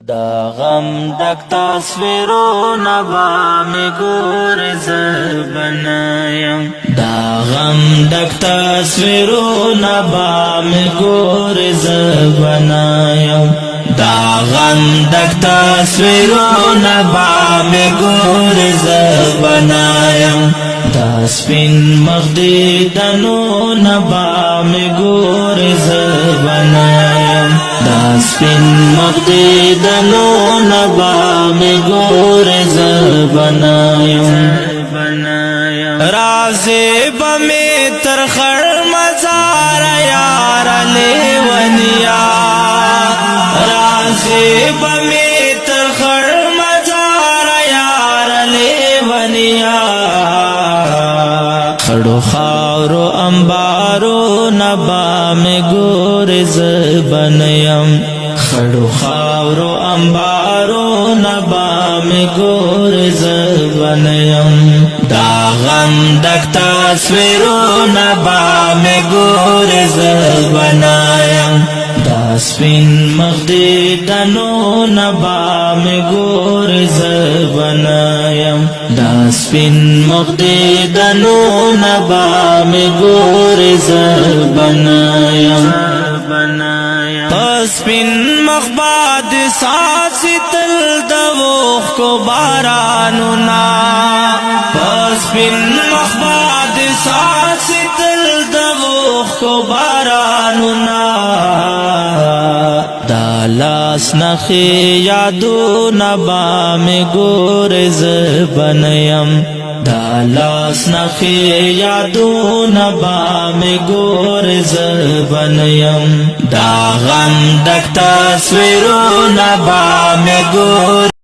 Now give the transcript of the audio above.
دا غم دک تصویرونہ با می گور زبنایم دا غم دک تصویرونہ با می گور زبنایم دا غم دک تصویرونہ با می گور زبنایم دا سپین مخدی دنونہ با می گور زبنایم دا سپین مخدی دنونہ با می گور زبنایم رازی بمی ترخر مزار یار لیونیا رازی بمی ترخر مزار یار لیونیا خڑو خاورو انبارو نبا می گور زبنیم خڑو خاورو انبارو نبا می گور زبنیم دا غم دک تصویرو نبا می گور زبنیم دا سپین مخدی دنو نبا می گور زبنیم دا سپین مخدی دنو نبا می گور زبنیم سپین مخباد ساسی تل دوخ کو بارانونا سپین مخباد ساسی تل دوخ کو بارانونا دا لاس نخی یادو نبا می گور زبنیم دا لاس نخی یادو نبا می گور زبنیم دا غم دک تصویرو نبا می گور